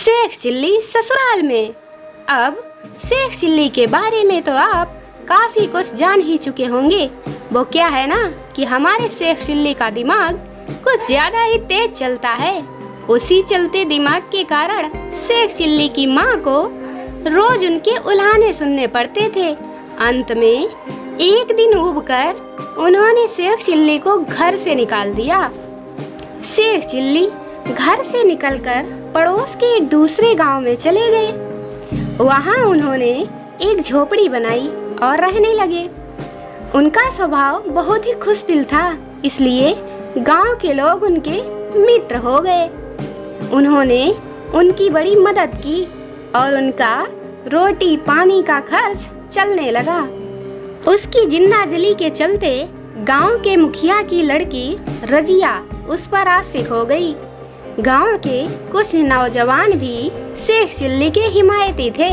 Sheikh chilli ससुराल में। अब शेख चिल्ली के बारे में तो आप काफ़ी कुछ जान ही चुके होंगे। वो क्या है ना कि हमारे शेख चिल्ली का दिमाग कुछ ज़्यादा ही तेज चलता है। उसी चलते दिमाग के कारण शेख चिल्ली की माँ को रोज उनके उल्हाने सुनने पड़ते थे। अंत में एक दिन ऊबकर उन्होंने शेख चिल्ली को घर से निकाल दिया। शेख चिल्ली घर से निकलकर पड़ोस के एक दूसरे गांव में चले गए। वहां उन्होंने एक झोपड़ी बनाई और रहने लगे। उनका स्वभाव बहुत ही खुशदिल था, इसलिए गांव के लोग उनके मित्र हो गए। उन्होंने उनकी बड़ी मदद की और उनका रोटी पानी का खर्च चलने लगा। उसकी जिंदादिली के चलते गांव के मुखिया की लड़की रजिया उस पर आशिक हो गई। गांव के कुछ नौजवान भी शेख चिल्ली के हिमायती थे।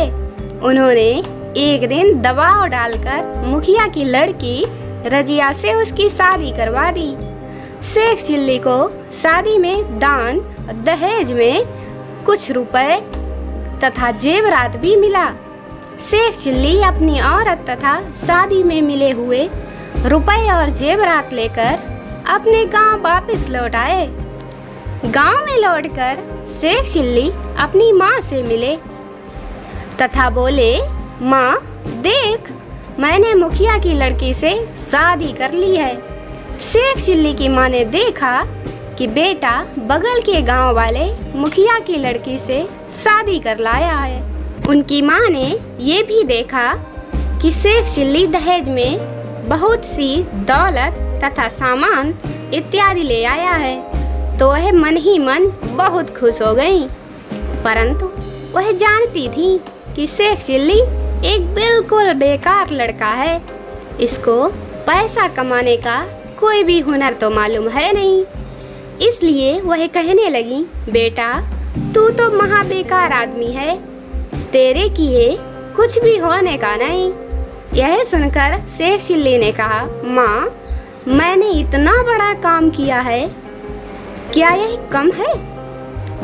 उन्होंने एक दिन दबाव डालकर मुखिया की लड़की रजिया से उसकी शादी करवा दी। शेख चिल्ली को शादी में दान दहेज में कुछ रुपए तथा जेवरात भी मिला। शेख चिल्ली अपनी औरत तथा शादी में मिले हुए रुपए और जेवरात लेकर अपने गांव वापस लौट आए। गांव में लौटकर शेख चिल्ली अपनी माँ से मिले तथा बोले, माँ देख, मैंने मुखिया की लड़की से शादी कर ली है। शेख चिल्ली की माँ ने देखा कि बेटा बगल के गांव वाले मुखिया की लड़की से शादी कर लाया है। उनकी माँ ने ये भी देखा कि शेख चिल्ली दहेज में बहुत सी दौलत तथा सामान इत्यादि ले आया है, तो वह मन ही मन बहुत खुश हो गई। परंतु वह जानती थी कि शेख चिल्ली एक बिल्कुल बेकार लड़का है। इसको पैसा कमाने का कोई भी हुनर तो मालूम है नहीं। इसलिए वह कहने लगी, बेटा तू तो महा बेकार आदमी है, तेरे किए कुछ भी होने का नहीं। यह सुनकर शेख चिल्ली ने कहा, माँ मैंने इतना बड़ा काम किया है, क्या यह कम है?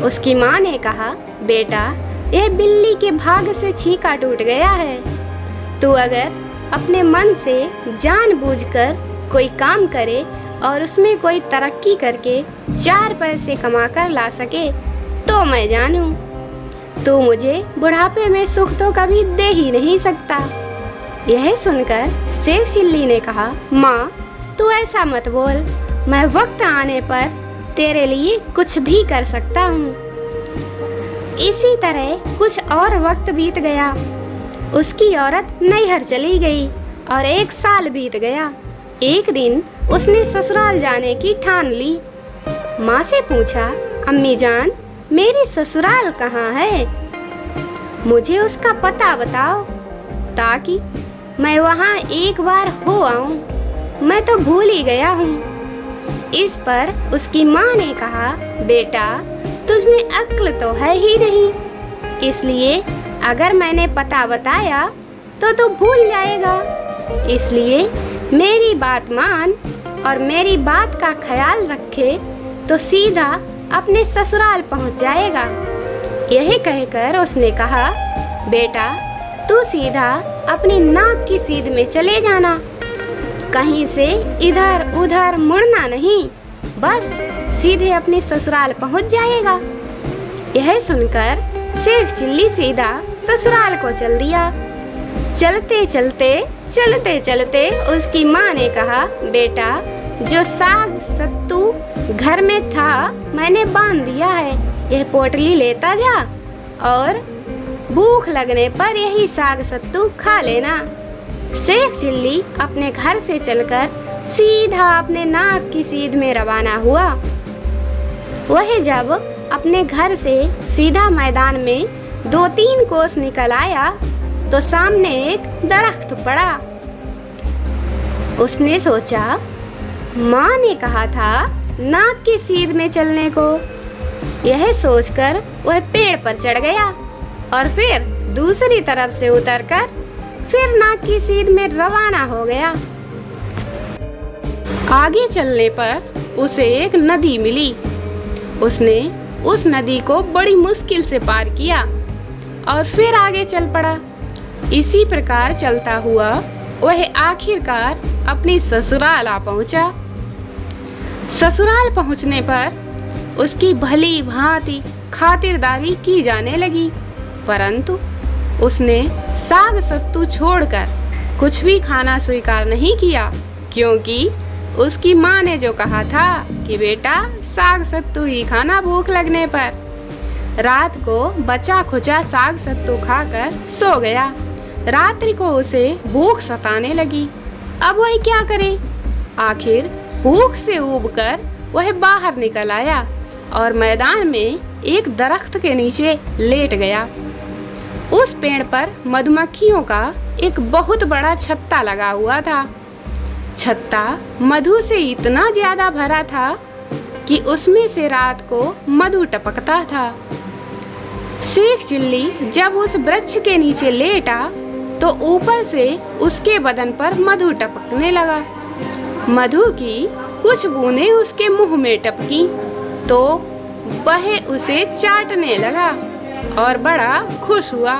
उसकी माँ ने कहा, बेटा यह बिल्ली के भाग से छीका टूट गया है। तू अगर अपने मन से जानबूझकर कोई काम करे और उसमें कोई तरक्की करके 4 पैसे कमा कर ला सके तो मैं जानूं। तू मुझे बुढ़ापे में सुख तो कभी दे ही नहीं सकता। यह सुनकर शेख चिल्ली ने कहा, माँ तू ऐसा मत बोल, मैं वक्त आने पर तेरे लिए कुछ भी कर सकता हूँ। इसी तरह कुछ और वक्त बीत गया। उसकी औरत नैहर चली गई और 1 साल बीत गया। एक दिन उसने ससुराल जाने की ठान ली। माँ से पूछा, अम्मी जान मेरी ससुराल कहाँ है? मुझे उसका पता बताओ ताकि मैं वहाँ एक बार हो आऊँ, मैं तो भूल ही गया हूँ। इस पर उसकी माँ ने कहा, बेटा तुझमें अक्ल तो है ही नहीं, इसलिए अगर मैंने पता बताया तो तू भूल जाएगा। इसलिए मेरी बात मान और मेरी बात का ख्याल रखे तो सीधा अपने ससुराल पहुंच जाएगा। यही कहकर उसने कहा, बेटा तू सीधा अपनी नाक की सीध में चले जाना, कहीं से इधर उधर मुड़ना नहीं, बस सीधे अपने ससुराल पहुंच जाएगा। यह सुनकर शेख चिल्ली सीधा ससुराल को चल दिया। चलते चलते उसकी माँ ने कहा, बेटा जो साग सत्तू घर में था मैंने बांध दिया है, यह पोटली लेता जा और भूख लगने पर यही साग सत्तू खा लेना। शेख चिल्ली अपने घर से चलकर सीधा अपने नाक की सीध में रवाना हुआ। वह जब अपने घर से सीधा मैदान में 2-3 कोस निकल आया तो सामने एक दरख्त पड़ा। उसने सोचा, माँ ने कहा था नाक की सीध में चलने को। यह सोचकर वह पेड़ पर चढ़ गया और फिर दूसरी तरफ से उतरकर फिर नाक की सीध में रवाना हो गया। आगे चलने पर उसे एक नदी मिली। उसने उस नदी को बड़ी मुश्किल से पार किया और फिर आगे चल पड़ा। इसी प्रकार चलता हुआ वह आखिरकार अपनी ससुराल आ पहुंचा। ससुराल पहुंचने पर उसकी भली भांति खातिरदारी की जाने लगी, परंतु उसने साग सत्तू छोड़कर कुछ भी खाना स्वीकार नहीं किया, क्योंकि उसकी माँ ने जो कहा था कि बेटा साग सत्तू ही खाना भूख लगने पर। रात को बचा खुचा साग सत्तू खाकर सो गया। रात्रि को उसे भूख सताने लगी। अब वह क्या करे? आखिर भूख से ऊबकर वह बाहर निकल आया और मैदान में एक दरख्त के नीचे लेट गया। उस पेड़ पर मधुमक्खियों का एक बहुत बड़ा छत्ता लगा हुआ था। छत्ता मधु से इतना ज्यादा भरा था कि उसमें से रात को मधु टपकता था। शेख चिल्ली जब उस वृक्ष के नीचे लेटा तो ऊपर से उसके बदन पर मधु टपकने लगा। मधु की कुछ बूंदें उसके मुंह में टपकी तो वह उसे चाटने लगा और बड़ा खुश हुआ।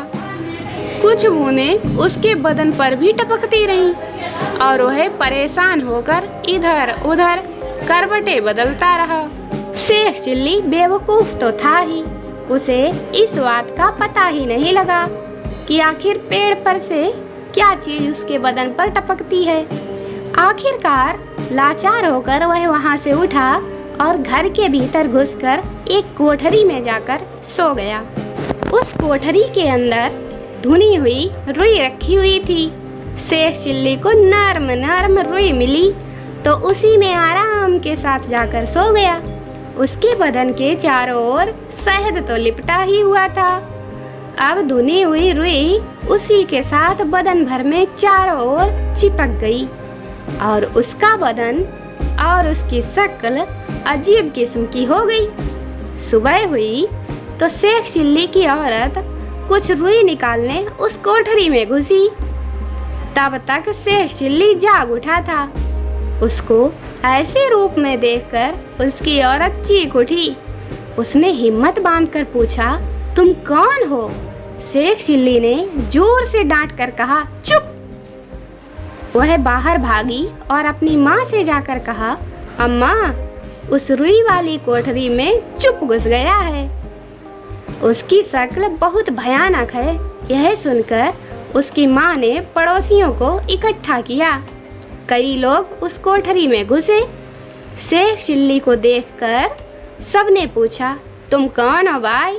कुछ बूंदें उसके बदन पर भी टपकती रहीं और वह परेशान होकर इधर उधर करवटें बदलता रहा। शेख चिल्ली बेवकूफ तो था ही, उसे इस बात का पता ही नहीं लगा कि आखिर पेड़ पर से क्या चीज उसके बदन पर टपकती है। आखिरकार लाचार होकर वह वहां से उठा और घर के भीतर घुसकर एक कोठरी में जाकर सो गया। उस कोठरी के अंदर धुनी हुई रुई रखी हुई थी। शेख चिल्ली को नर्म नर्म रुई मिली तो उसी में आराम के साथ जाकर सो गया। उसके बदन के चारों ओर शहद तो लिपटा ही हुआ था। अब धुनी हुई रुई उसी के साथ बदन भर में चारों ओर चिपक गई और उसका बदन और उसकी शक्ल अजीब किस्म की हो गई। सुबह हुई तो शेख चिल्ली की औरत कुछ रुई निकालने उस कोठरी में घुसी। तब तक शेख चिल्ली जाग उठा था। उसको ऐसे रूप में देखकर उसकी औरत चीख उठी। उसने हिम्मत बांधकर पूछा, तुम कौन हो? शेख चिल्ली ने जोर से डांट कर कहा, चुप। वह बाहर भागी और अपनी माँ से जाकर कहा, अम्मा उस रुई वाली कोठरी में चुप घुस गया है। उसकी शक्ल बहुत भयानक है। यह सुनकर उसकी माँ ने पड़ोसियों को इकट्ठा किया। कई लोग उस कोठरी में घुसे। शेख चिल्ली को देखकर सबने पूछा, तुम कौन हो भाई?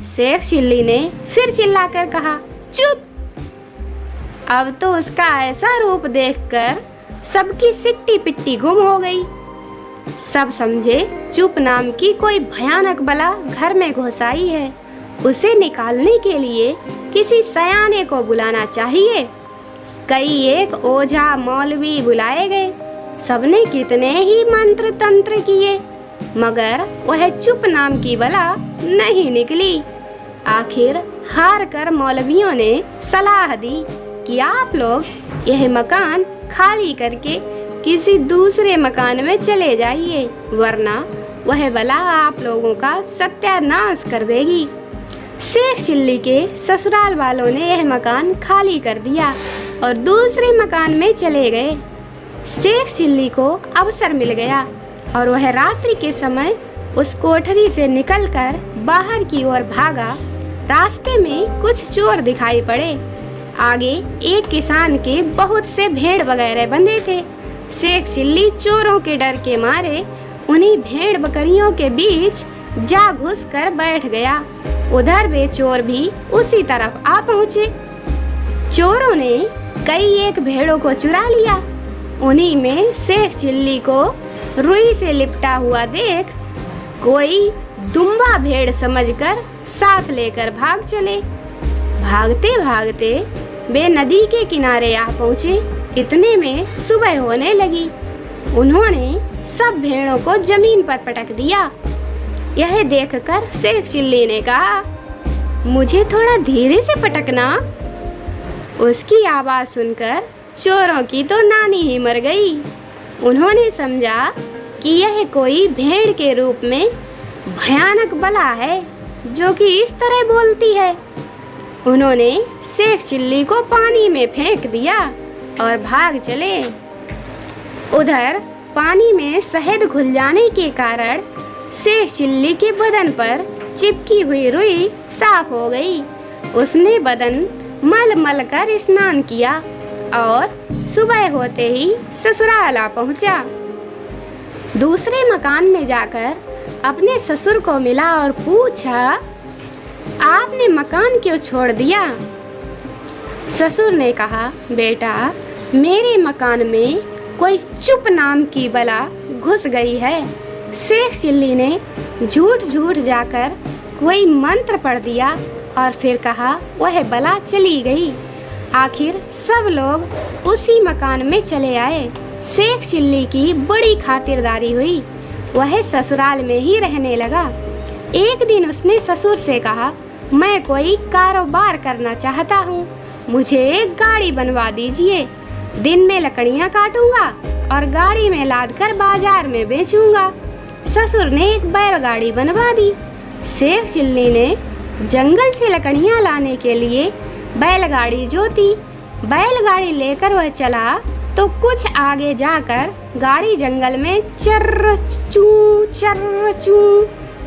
शेख चिल्ली ने फिर चिल्लाकर कहा, चुप। अब तो उसका ऐसा रूप देखकर सबकी सिट्टी पिट्टी गुम हो गई। सब समझे चुप नाम की कोई भयानक बला घर में घुस आई है। उसे निकालने के लिए किसी सयाने को बुलाना चाहिए। कई एक ओझा मौलवी बुलाए गए। सबने कितने ही मंत्र तंत्र किए, मगर वह चुप नाम की बला नहीं निकली। आखिर हार कर मौलवियों ने सलाह दी कि आप लोग यह मकान खाली करके किसी दूसरे मकान में चले जाइए, वरना वह बला आप लोगों का सत्यानाश कर देगी। शेख चिल्ली के ससुराल वालों ने यह मकान खाली कर दिया और दूसरे मकान में चले गए। शेख चिल्ली को अवसर मिल गया और वह रात्रि के समय उस कोठरी से निकलकर बाहर की ओर भागा। रास्ते में कुछ चोर दिखाई पड़े। आगे एक किसान के बहुत से भेड़ वगैरह बंधे थे। शेख चिल्ली चोरों के डर के मारे उन्हीं भेड़ बकरियों के बीच जा घुस कर बैठ गया। उधर वे चोर भी उसी तरफ आ पहुँचे। चोरों ने कई एक भेड़ों को चुरा लिया। उन्हीं में शेख चिल्ली को रुई से लिपटा हुआ देख कोई दुम्बा भेड़ समझकर साथ लेकर भाग चले। भागते भागते वे नदी के किनारे आ पहुँचे। इतने में सुबह होने लगी। उन्होंने सब भेड़ों को जमीन पर पटक दिया। यह देखकर शेख चिल्ली ने कहा, मुझे थोड़ा धीरे से पटकना। उसकी आवाज़ सुनकर चोरों की तो नानी ही मर गई। उन्होंने समझा कि यह कोई भेड़ के रूप में भयानक बला है जो कि इस तरह बोलती है। उन्होंने शेख चिल्ली को पानी में फेंक दिया और भाग चले। उधर पानी में शहद घुल जाने के कारण शेख चिल्ली के बदन पर चिपकी हुई रुई साफ हो गई। उसने बदन मल मल कर स्नान किया और सुबह होते ही ससुराल आ पहुंचा। दूसरे मकान में जाकर अपने ससुर को मिला और पूछा, आपने मकान क्यों छोड़ दिया? ससुर ने कहा, बेटा मेरे मकान में कोई चुप नाम की बला घुस गई है। शेख चिल्ली ने झूठ झूठ जाकर कोई मंत्र पढ़ दिया और फिर कहा वह बला चली गई। आखिर सब लोग उसी मकान में चले आए। शेख चिल्ली की बड़ी खातिरदारी हुई। वह ससुराल में ही रहने लगा। एक दिन उसने ससुर से कहा, मैं कोई कारोबार करना चाहता हूँ, मुझे एक गाड़ी बनवा दीजिए। दिन में लकड़ियाँ काटूंगा और गाड़ी में लादकर बाजार में बेचूंगा। ससुर ने एक बैलगाड़ी बनवा दी। शेख चिल्ली ने जंगल से लकड़ियाँ लाने के लिए बैलगाड़ी जोती। बैलगाड़ी लेकर वह चला तो कुछ आगे जाकर गाड़ी जंगल में चर्र चू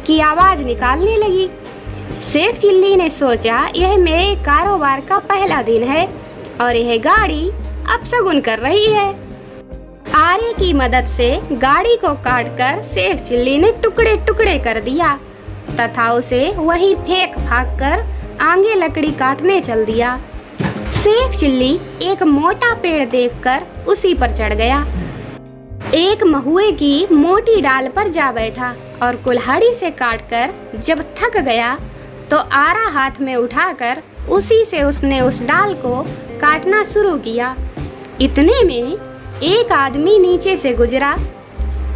की आवाज निकालने लगी। शेख चिल्ली ने सोचा, यह मेरे कारोबार का पहला दिन है और यह गाड़ी अपशगुन कर रही है। आरे की मदद से गाड़ी को काटकर शेख चिल्ली ने टुकड़े टुकड़े कर दिया तथा उसे वहीं फेंक फाक कर आगे लकड़ी काटने चल दिया। शेख चिल्ली एक मोटा पेड़ देखकर उसी पर चढ़ गया। एक महुए की मोटी डाल पर जा बैठा और कुल्हाड़ी से काटकर जब थक गया तो आरा हाथ में उठाकर उसी से उसने उस डाल को काटना शुरू किया। इतने में एक आदमी नीचे से गुजरा।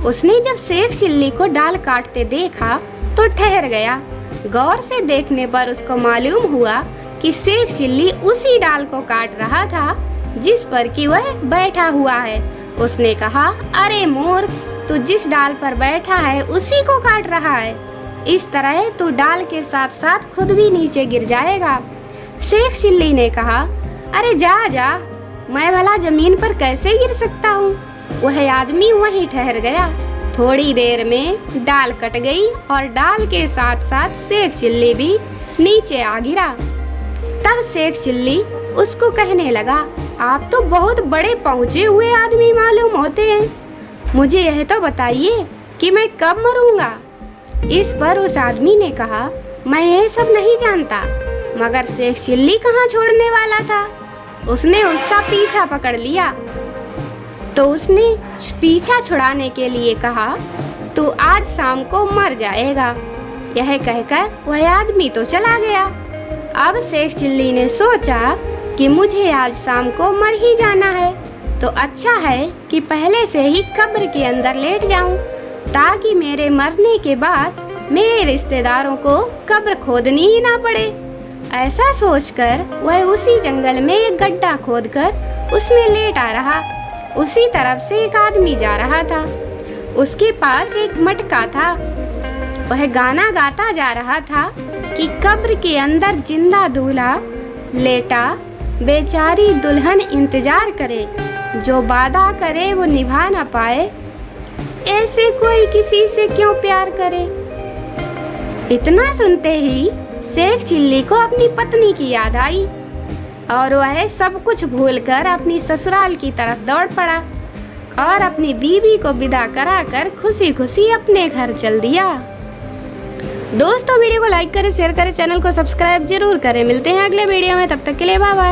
उसने जब शेख चिल्ली को डाल काटते देखा तो ठहर गया। गौर से देखने पर उसको मालूम हुआ कि शेख चिल्ली उसी डाल को काट रहा था जिस पर कि वह बैठा हुआ है। उसने कहा, अरे मूर्ख, तू जिस डाल पर बैठा है उसी को काट रहा है। इस तरह तू डाल के साथ साथ खुद भी नीचे गिर जाएगा। शेख चिल्ली ने कहा, अरे जा जा, मैं भला जमीन पर कैसे गिर सकता हूँ। वह आदमी वहीं ठहर गया। थोड़ी देर में डाल कट गई और डाल के साथ साथ शेख चिल्ली भी नीचे आ गिरा। तब शेख चिल्ली उसको कहने लगा, आप तो बहुत बड़े पहुँचे हुए आदमी मालूम होते हैं, मुझे यह तो बताइए कि मैं कब मरूंगा। इस पर उस आदमी ने कहा, मैं यह सब नहीं जानता, मगर शेख चिल्ली कहाँ छोड़ने वाला था। उसने उसका पीछा पकड़ लिया तो उसने पीछा छुड़ाने के लिए कहा, तू आज शाम को मर जाएगा। यह कहकर वह आदमी तो चला गया। अब शेख चिल्ली ने सोचा कि मुझे आज शाम को मर ही जाना है, तो अच्छा है कि पहले से ही कब्र के अंदर लेट जाऊं, ताकि मेरे मरने के बाद मेरे रिश्तेदारों को कब्र खोदनी ही ना पड़े। ऐसा सोचकर वह उसी जंगल में एक गड्ढा खोदकर उसमें लेटा रहा। उसी तरफ से एक आदमी जा रहा था। उसके पास एक मटका था। वह गाना गाता जा रहा था कि कब्र के अंदर जिंदा दूल्हा लेटा, बेचारी दुल्हन इंतजार करे, जो वादा करे वो निभा ना पाए, ऐसे कोई किसी से क्यों प्यार करे। इतना सुनते ही शेख चिल्ली को अपनी पत्नी की याद आई और वह सब कुछ भूलकर अपनी ससुराल की तरफ दौड़ पड़ा और अपनी बीवी को विदा कराकर खुशी खुशी अपने घर चल दिया। दोस्तों, वीडियो को लाइक करें, शेयर करें, चैनल को सब्सक्राइब जरूर करें। मिलते हैं अगले वीडियो में, तब तक के लिए बाय बाय।